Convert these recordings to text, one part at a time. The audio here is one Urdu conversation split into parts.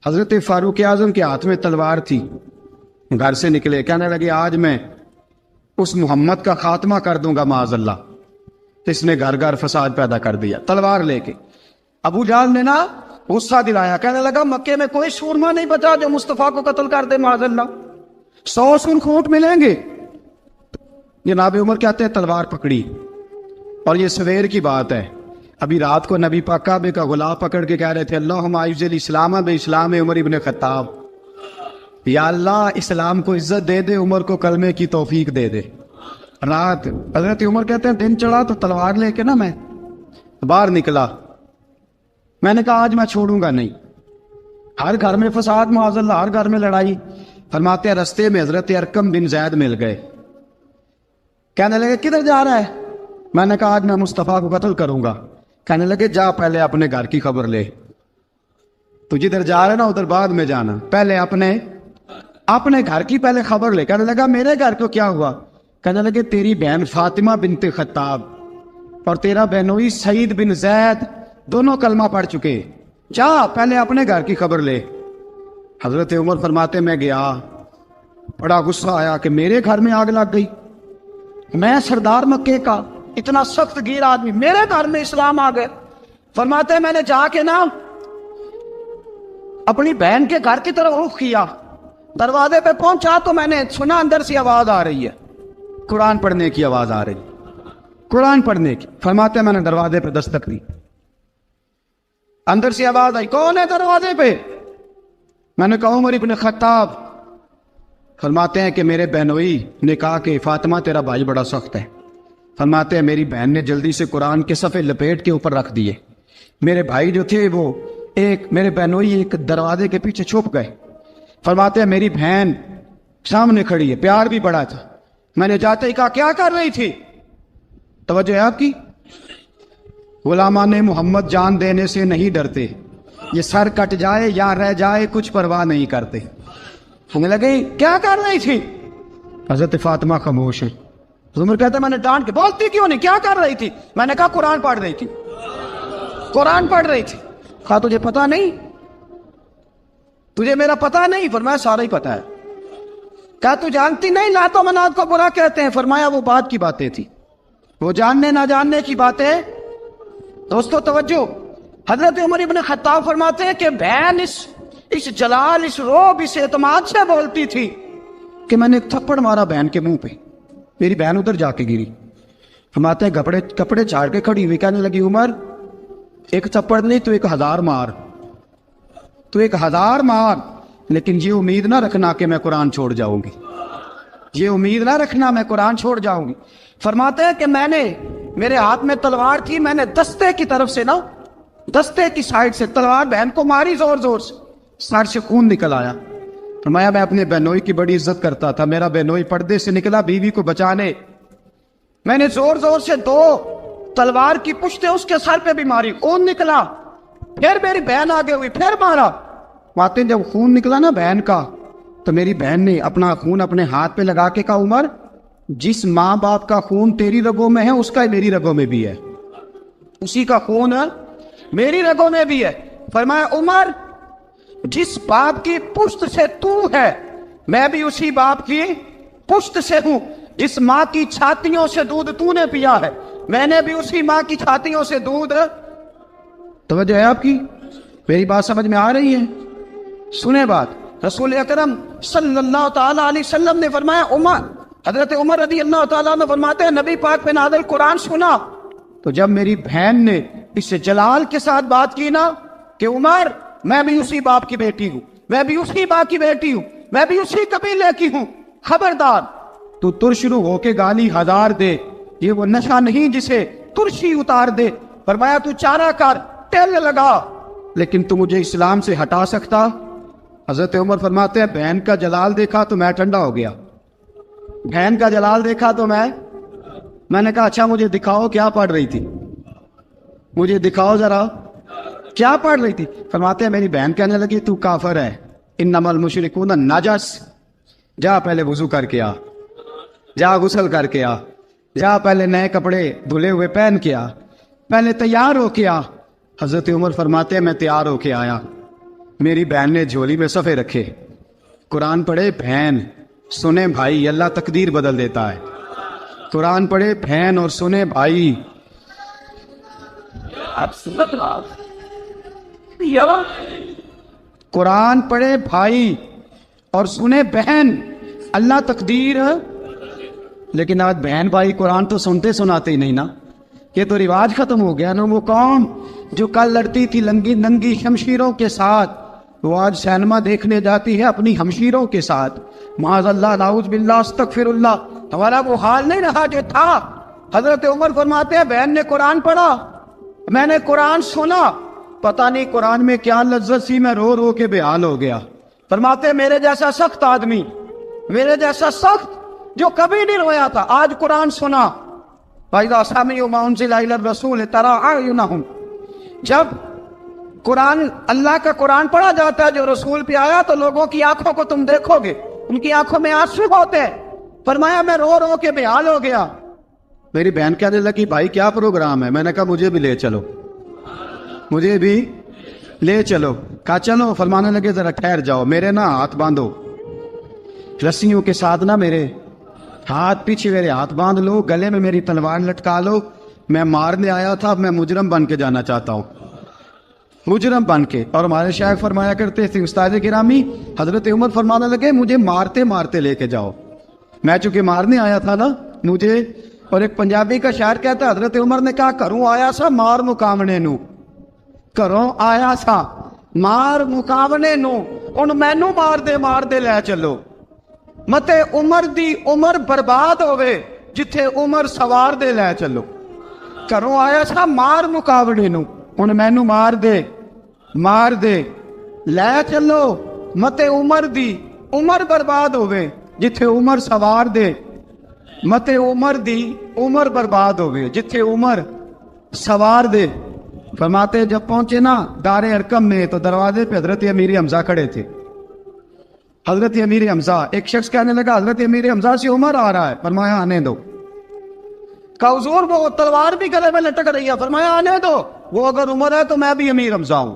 حضرت فاروق اعظم کے ہاتھ میں تلوار تھی، گھر سے نکلے، کہنے لگے آج میں اس محمد کا خاتمہ کر دوں گا معاذ اللہ۔ تو اس نے گھر گھر فساد پیدا کر دیا تلوار لے کے۔ ابو جہل نے نا غصہ دلایا، کہنے لگا مکے میں کوئی سورما نہیں بچا جو مصطفیٰ کو قتل کر دے معاذ اللہ، 100 سن کھوٹ ملیں گے۔ جناب عمر کہتے ہیں تلوار پکڑی، اور یہ سویر کی بات ہے، ابھی رات کو نبی پاک کعبے کا غلاف پکڑ کے کہہ رہے تھے اللہم اعز الاسلام باسلام عمر ابن خطاب، یا اللہ اسلام کو عزت دے دے، عمر کو کلمے کی توفیق دے دے۔ رات حضرت عمر کہتے ہیں دن چڑھا تو تلوار لے کے نا میں باہر نکلا، میں نے کہا آج میں چھوڑوں گا نہیں، ہر گھر میں فساد معاذ اللہ، ہر گھر میں لڑائی۔ فرماتے ہیں رستے میں حضرت ارقم بن زید مل گئے، کہنے لگے کدھر جا رہا ہے؟ میں نے کہا آج میں مصطفیٰ کو قتل کروں گا۔ کہنے لگے جا پہلے اپنے گھر کی خبر لے، تو جدھر جا رہے نا ادھر بعد میں جانا، پہلے اپنے گھر کی پہلے خبر لے۔ کہنے لگا میرے گھر کو کیا ہوا؟ کہنے لگے تیری بہن فاطمہ بنت خطاب اور تیرا بہنوئی سعید بن زید دونوں کلمہ پڑھ چکے، جا پہلے اپنے گھر کی خبر لے۔ حضرت عمر فرماتے میں گیا، بڑا غصہ آیا کہ میرے گھر میں آگ لگ گئی، میں سردار مکے کا اتنا سخت گیر آدمی، میرے گھر میں اسلام آ گئے۔ فرماتے ہیں میں نے جا کے نا اپنی بہن کے گھر کی طرف رخ کیا، دروازے پہ پہنچا تو میں نے سنا اندر سے آواز آ رہی ہے، قرآن پڑھنے کی آواز آ رہی، قرآن پڑھنے کی۔ فرماتے ہیں میں نے دروازے پہ دستک دی، اندر سے آواز آئی کون ہے دروازے پہ؟ میں نے کہا عمر ابن خطاب۔ فرماتے ہیں کہ میرے بہنوئی نے کہا کہ فاطمہ تیرا بھائی بڑا سخت ہے۔ فرماتے ہیں میری بہن نے جلدی سے قرآن کے صفحے لپیٹ کے اوپر رکھ دیے، میرے بھائی جو تھے وہ میرے بہنوئی ایک دروازے کے پیچھے چھپ گئے۔ فرماتے ہیں میری بہن سامنے کھڑی ہے، پیار بھی بڑا تھا، میں نے جاتے ہی کہا کیا کر رہی تھی؟ توجہ ہے آپ کی؟ غلامان محمد جان دینے سے نہیں ڈرتے، یہ سر کٹ جائے یا رہ جائے کچھ پرواہ نہیں کرتے۔ ہمیں لگے کیا کر رہی تھی؟ حضرت فاطمہ خاموش ہے۔ عمر کہتا ہے میں نے ڈانٹ کے، بولتی کیوں نہیں، کیا کر رہی تھی؟ میں نے کہا قرآن پڑھ رہی تھی، قرآن پڑھ رہی تھی۔ کہا تجھے پتا نہیں، تجھے میرا پتا نہیں؟ فرمایا سارا ہی پتا ہے۔ کہا تو جانتی نہیں لات و منات کو برا کہتے ہیں؟ فرمایا وہ بات کی باتیں تھی، وہ جاننے نہ جاننے کی باتیں۔ دوستو توجہ، حضرت عمر ابن خطاب فرماتے ہیں کہ بہن اس جلال، اس روب، اس اعتماد سے بولتی تھی کہ میں نے ایک تھپڑ مارا بہن کے منہ پہ، میری بہن ادھر جا کے گری۔ فرماتے ہیں کپڑے جھاڑ کے کھڑی ہوئی، کہنے لگی عمر ایک تھپڑ نہیں تو 1000 مار، تو 1000 مار، لیکن یہ امید نہ رکھنا کہ میں قرآن چھوڑ جاؤں گی، یہ امید نہ رکھنا میں قرآن چھوڑ جاؤں گی۔ فرماتے ہیں کہ میرے ہاتھ میں تلوار تھی، میں نے دستے کی طرف سے نا، دستے کی سائڈ سے تلوار بہن کو ماری زور زور سے، سر سے خون نکل آیا۔ فرمایا میں اپنے بہنوئی کی بڑی عزت کرتا تھا، میرا بہنوئی پردے سے نکلا بیوی کو بچانے، میں نے زور زور سے 2 تلوار کی پشتیں اس کے سر پہ بھی ماری، خون نکلا، پھر میری بہن آگے ہوئی، پھر مارا۔ ماتے جب خون نکلا نا بہن کا، تو میری بہن نے اپنا خون اپنے ہاتھ پہ لگا کے کہا عمر جس ماں باپ کا خون تیری رگوں میں ہے اس کا میری رگوں میں بھی ہے، اسی کا خون میری رگوں میں بھی ہے۔ فرمایا عمر جس باپ کی پشت سے تو ہے میں بھی اسی باپ کی پشت سے ہوں، جس ماں کی چھاتیوں سے دودھ تو نے پیا ہے میں نے بھی اسی ماں کی چھاتیوں سے دودھ۔ توجہ ہے آپ کی؟ میری بات سمجھ میں آ رہی ہے؟ سنیں بات، رسول اکرم صلی اللہ تعالی علیہ وسلم نے فرمایا، حضرت عمر رضی اللہ تعالیٰ عنہ فرماتے ہیں نبی پاک پہ نازل قرآن سنا تو جب میری بہن نے اس جلال کے ساتھ بات کی نا کہ عمر میں بھی اسی باپ کی بیٹی ہوں، میں بھی اسی ماں کی بیٹی ہوں، میں بھی اسی قبیلے کی ہوں، خبردار تو ترشرو ہو کے گالی 1000 دے، یہ وہ نشہ نہیں جسے ترشی اتار دے۔ فرمایا تو چارہ کر، ٹیل لگا، لیکن تو مجھے اسلام سے ہٹا سکتا؟ حضرت عمر فرماتے ہیں بہن کا جلال دیکھا تو میں ٹھنڈا ہو گیا، بہن کا جلال دیکھا تو میں نے کہا اچھا مجھے دکھاؤ کیا پڑھ رہی تھی، مجھے دکھاؤ ذرا کیا پڑھ رہی تھی۔ فرماتے ہیں میری بہن کہنے لگی تو کافر ہے، انما المشرکون نجس، جا پہلے وضو کر کے آ، جا غسل کر کے آ، جا پہلے نئے کپڑے دھلے ہوئے پہن کے آ، پہلے تیار ہو کے آ۔ حضرت عمر فرماتے ہیں میں تیار ہو کے آیا، میری بہن نے جھولی میں صفحے رکھے، قرآن پڑھے بہن، سنے بھائی، اللہ تقدیر بدل دیتا ہے۔ قرآن پڑھے بہن اور سنے بھائی، قرآن پڑھے بھائی اور سنے بہن، اللہ تقدیر۔ لیکن آج بہن بھائی قرآن تو سنتے سناتے ہی نہیں نا، یہ تو رواج ختم ہو گیا نا۔ وہ قوم جو کل لڑتی تھی ننگی شمشیروں کے ساتھ، وہ آج سینما دیکھنے جاتی ہے اپنی ہمشیروں کے ساتھ۔ معاذ اللہ، نعوذ باللہ، استغفر اللہ۔ ہمارا وہ حال نہیں رہا جو تھا۔ حضرت عمر فرماتے ہیں بہن نے قرآن پڑھا، میں نے قرآن سنا، پتہ نہیں قرآن میں کیا لذت سی، میں رو رو کے بے حال ہو گیا۔ فرماتے ہیں میرے جیسا سخت آدمی، میرے جیسا سخت جو کبھی نہیں رویا تھا، آج قرآن سنا۔ فَإِذَا سَمِعُوا مَا أُنزِلَ إِلَى الرَّسُولِ تَرَىٰ أَعْيُنَهُمْ، جب قرآن، اللہ کا قرآن پڑھا جاتا ہے جو رسول پہ آیا، تو لوگوں کی آنکھوں کو تم دیکھو گے، ان کی آنکھوں میں آنسو ہوتے ہیں۔ فرمایا میں رو رو کے بے حال ہو گیا۔ میری بہن کہنے لگی بھائی کیا پروگرام ہے؟ میں نے کہا مجھے بھی لے چلو، مجھے بھی لے چلو۔ کہا چلو۔ فرمانے لگے ذرا ٹھہر جاؤ، میرے نا ہاتھ باندھو رسیوں کے ساتھ، نا میرے ہاتھ پیچھے میرے ہاتھ باندھ لو، گلے میں میری تلوار لٹکا لو، میں مارنے آیا تھا، میں مجرم بن کے جانا چاہتا ہوں، مجرم بن کے۔ اور ہمارے شیخ فرمایا کرتے تھے استاد گرامی، حضرت عمر فرمانے لگے مجھے مارتے مارتے لے کے جاؤ، میں چونکہ مارنے آیا تھا نا مجھے۔ اور ایک پنجابی کا شاعر کہتا ہے حضرت عمر نے کہا گھروں آیا سا مار مکاونے نو، گھروں آیا سا مار مکاونے نو، ان مینو مار دے لے چلو، متے عمر دی عمر برباد ہوئے جتھے عمر سوار دے لے چلو۔ گھروں آیا سا مار مکاونے نو، ان مینو مار دے لے چلو، متے عمر دی عمر برباد ہوئے جتھے عمر سوار دے، متے عمر دی عمر برباد ہوئے جتھے عمر سوار دے۔ فرماتے جب پہنچے نا دار ارقم میں تو دروازے پہ حضرت امیر حمزہ کھڑے تھے۔ حضرت امیر حمزہ، ایک شخص کہنے لگا حضرت امیر حمزہ سے عمر آ رہا ہے، فرمایا آنے دو۔ کہا حضور وہ تلوار بھی گلے میں لٹک رہی ہے، فرمایا آنے دو، وہ اگر عمر ہے تو میں بھی امیر حمزہ ہوں،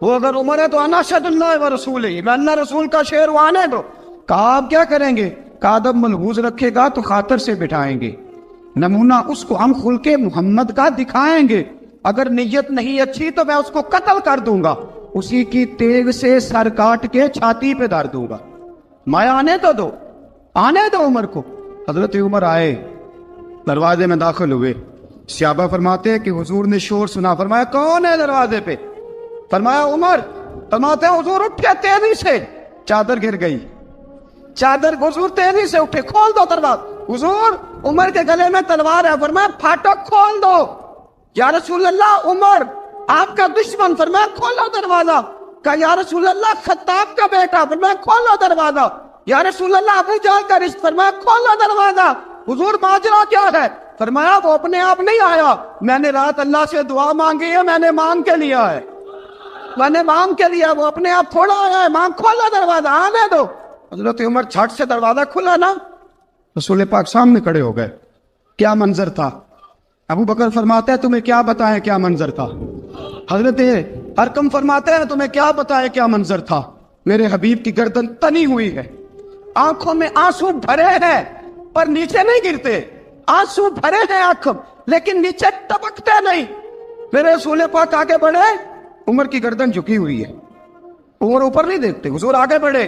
وہ اگر عمر ہے تو انا اشہد اللہ و رسولہ، میں اللہ رسول کا شعر ہوں، آنے دو۔ کہا آپ کیا کریں گے؟ کہا ادب ملحوظ رکھے گا تو خاطر سے بٹھائیں گے، نمونہ اس کو ہم خلق محمد کا دکھائیں گے، اگر نیت نہیں اچھی تو میں اس کو قتل کر دوں گا، اسی کی تیغ سے سر کاٹ کے چھاتی پہ دھر دوں گا، میں آنے تو دو، آنے دو عمر کو۔ حضرت عمر آئے، دروازے میں داخل ہوئے۔ صحابہ فرماتے ہیں کہ حضور نے شور سنا، فرمایا کون ہے دروازے پہ؟ فرمایا عمر۔ فرماتے ہیں حضور اٹھے تیزی سے، چادر گر گئی، چادر، حضور تیزی سے اٹھے، کھول دو دروازہ۔ حضور عمر کے گلے میں تلوار ہے، فرمایا پھاٹک کھول دو۔ یا رسول اللہ عمر آپ کا دشمن، فرمایا کھولو دروازہ۔ کہا یا رسول اللہ خطاب کا بیٹا، فرمایا کھولو دروازہ۔ یا رسول اللہ ابو جہل کا رشت، فرمایا کھولو دروازہ۔ حضور ماجرا کیا ہے؟ فرمایا وہ اپنے آپ نہیں آیا، میں نے رات اللہ سے دعا مانگی ہے، میں نے مانگ کے لیا ہے، میں نے مانگ کے لیا، وہ اپنے آپ تھوڑا آیا ہے، مانگ، کھولا دروازہ، آنے دو۔ حضرت عمر چھٹ سے دروازہ کھلا نا، رسول پاک سامنے کھڑے ہو گئے۔ کیا منظر تھا؟ ابو بکر فرماتے ہیں تمہیں کیا بتائیں کیا منظر تھا؟ حضرت ارقم فرماتے ہیں تمہیں کیا بتائیں کیا منظر تھا؟ میرے حبیب کی گردن تنی ہوئی ہے، آنکھوں میں آنسو بھرے ہیں پر نیچے نہیں گرتے، آنسو بھرے ہیں آنکھوں لیکن نیچے ٹپکتے نہیں۔ میرے رسول پاک آگے بڑھے، عمر کی گردن جھکی ہوئی ہے، عمر اوپر نہیں دیکھتے، حضور آگے بڑھے،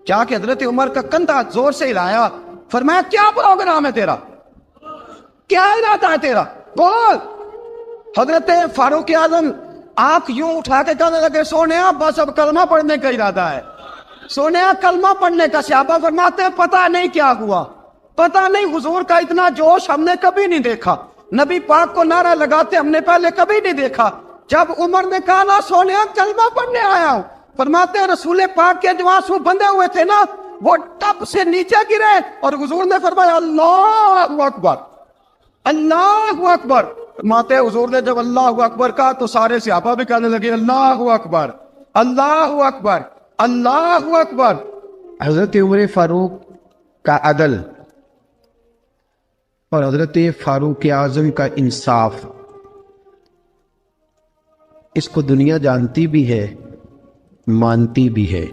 جا کے حضرت عمر کا کندھا زور سے ہلایا، فرمایا کیا پروگرام ہے تیرا، کیا ارادہ ہے تیرا، بول۔ حضرت فاروق اعظم آنکھ یوں اٹھا کے کہنے لگے سونیا بس اب کلمہ پڑھنے کا ارادہ ہے، سونیا کلمہ پڑھنے کا۔ صحابہ فرماتے ہیں پتہ نہیں کیا ہوا، پتہ نہیں، حضور کا اتنا جوش ہم نے کبھی نہیں دیکھا، نبی پاک کو نعرہ لگاتے ہم نے پہلے کبھی نہیں دیکھا۔ جب عمر نے کہا نا سونیا کلمہ پڑھنے آیا ہوں، فرماتے ہیں رسول پاک کے جو آنسو بندھے ہوئے تھے نا وہ ٹپ سے نیچے گرے اور حضور نے فرمایا اللہ اکبر، اللہ اکبر۔ فرماتے ہیں حضور نے جب اللہ اکبر کہا تو سارے صحابہ بھی کہنے لگے اللہ اکبر، اللہ اکبر، اللہ اکبر۔ حضرت عمر فاروق کا عدل اور حضرت فاروق اعظم کا انصاف، اس کو دنیا جانتی بھی ہے مانتی بھی ہے۔